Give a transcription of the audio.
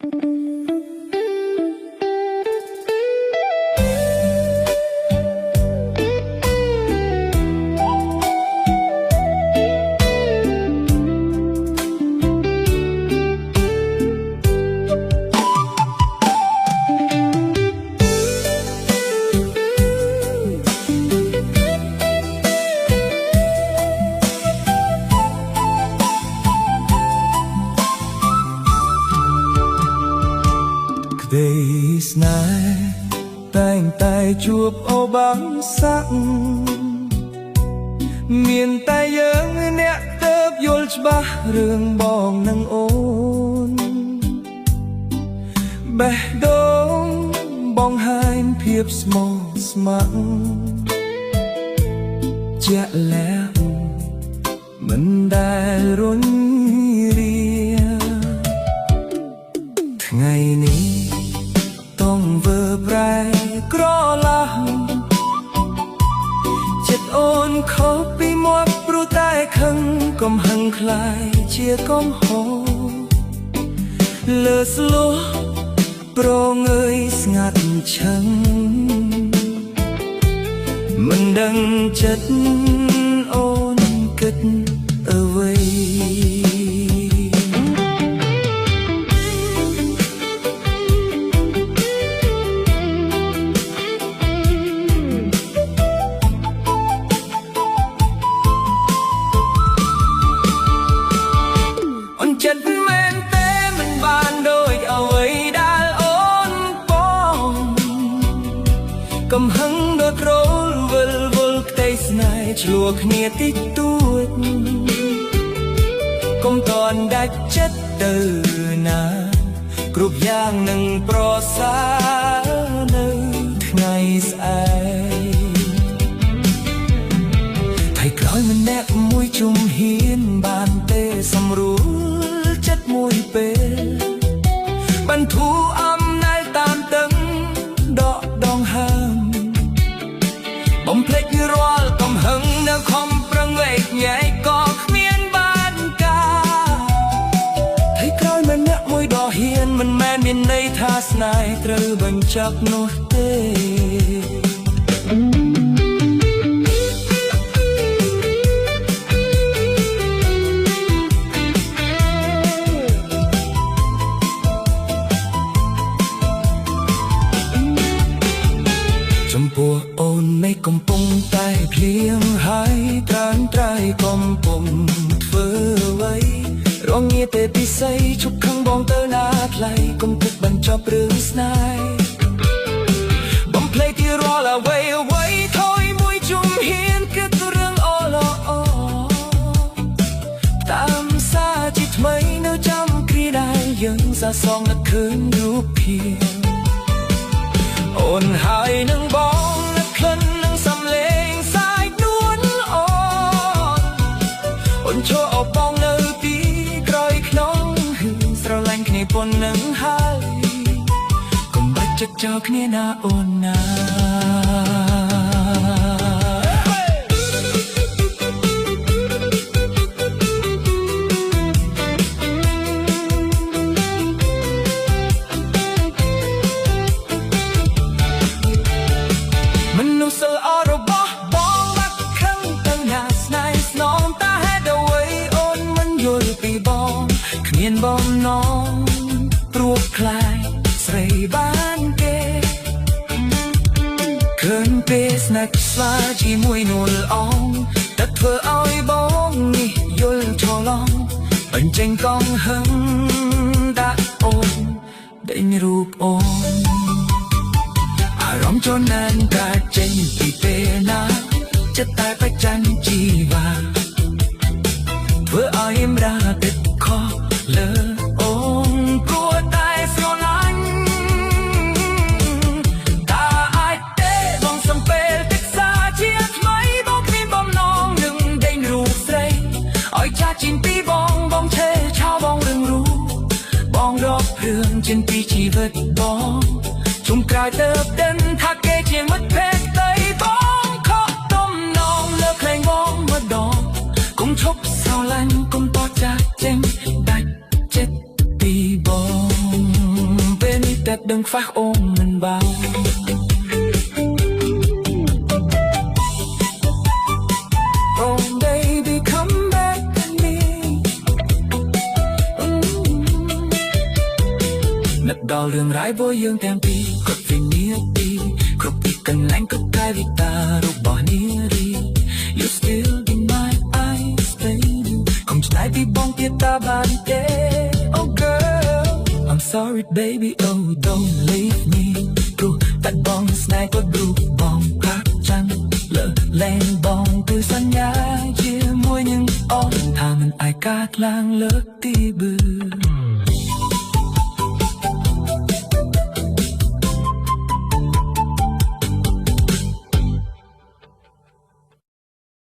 ក្តីស្នេហ៍តែងតែជួបអូបាំងសាក់មានតែយើងអ្នកទៅយល់ច្បាស់រឿងបងនិងអូនបេះដូងបងហាញភាពស្មោះស្ម័គ្រជាក់លាក់មិនដែលរុញរាថ្ងៃនេះต้องเวอร์ប្រែក្រឡាចិត្តអូនខុសពីមាត់ព្រោះតែខឹងកំហឹងខ្លាយជាកំហុសលើស្លោះប្រងើយស្ងាត់ឈឹងមិនដឹងចិត្តអូនគិតអ្វីចិត្តមែនទេមិនបានដូចអ្វីដែលអូនបងកំហឹងដូចរលវិលវល់ក្តីស្នេហ៍ឆ្លួគ្នាតិចតួចកុំតន់ដាច់ចិត្តទៅណាគ្រប់យ៉ាងនឹងប្រសើរនៅថ្ងៃស្អែកថ្ងៃក្រោយម្នាក់មួយជុំហ៊ានបានទេសម្រួលចិត្តមួយពេលបន្ធូរអំណែលតាមតឹងដកដងហើមបំភ្លេចរាល់កំហឹងនៅខំប្រឹងវែកញែកក៏គ្មានបានការថ្ងៃក្រោយម្នាក់មួយដ៏ហ៊ានមិនមែនមានន័យថាស្នេហ៍ត្រូវបញ្ចប់នោះទេចំពោះអូននៃកំពុងតែភ្លៀងហើយត្រានត្រៃកំពុងធ្វើអ្វីរងាទេពិសីជប់ខឹងបងទៅណាថ្លៃកុំគិតបញ្ចប់រឿងស្នេហ៍បំភ្លេចទីរាល់អ្វីអ្វីថយមួយជុំហ៊ានគិតរឿងអូឡអូតាមសារជាថ្មីនៅចាំគ្រាដែលយើងសាសងនឹកឃើញរូបភាពអូនហើយនឹងបងនឹកក្លិននឹងសំឡេងសាយនួនអូនចូលអបបងនៅទីក្រោយខ្នងស្រឡាញ់គ្នាប៉ុណ្ណឹងហើយកុំបាច់ចិត្តចោលគ្នាណាអូនណាមនុស្សល្អរបស់បងបាក់ខឹងទៅណាស្នេហ៍ស្នងតែហេតុអ្វីអូនមិនយល់ពីបងគ្មានបំណងព្រោះខ្លាចស្រីបានគេឃើញពេលស្នេហ៍ស្វាជាមួយនួនអងតែធ្វើឲ្យបងនេះយល់ច្រឡំបញ្ចេញកងហឹងដាក់អូនដេញរូបអូនអារម្មណ៍ចូលណានកាចេញពីពេលណាចិត្តតែប្រច័ណ្ឌជីវ៉ាធ្វើឲ្យម្រាទឹកខកលើអូនព្រោះតែស្រឡាញ់តាអាចទេបងសំពេលទឹកសាជាថ្មីបងគ្មានបំណងនឹងដេញរូបស្រីឲ្យចាស់ជាងពីបងឆេឆោបងរឿងរូបបងរកព្រឿងជាងពីជីវិតបងជុំក្រោយទៅដឹងថាគេជាមិត្តភក្តិតែបងខកទំនងលើក្លែងបងម្ដងកុំឈប់ស្រឡាញ់កុំតចាស់ចេញដាច់ចិត្តពីបង đừng phát ôm mình bao Oh baby come back to me นักดาวเรื่องร้ายบ่យើងទាំងពីរគ្រប់វិនាទីគ្រប់ពីកន្លែងគ្រប់កាយវិការរបស់នារី You still be my eyes baby កុំឆ្នៃពីបងទៀតតាបានទេ Oh girl I'm sorry baby oh don't leave me ព្រោះតែបងស្នេហ៍ក៏រូបបងខាត់ចាំលើលែងបងគឺសន្យាជាមួយនឹងអូនថាមិនអាចកាត់ឡើងលើកទីបឺ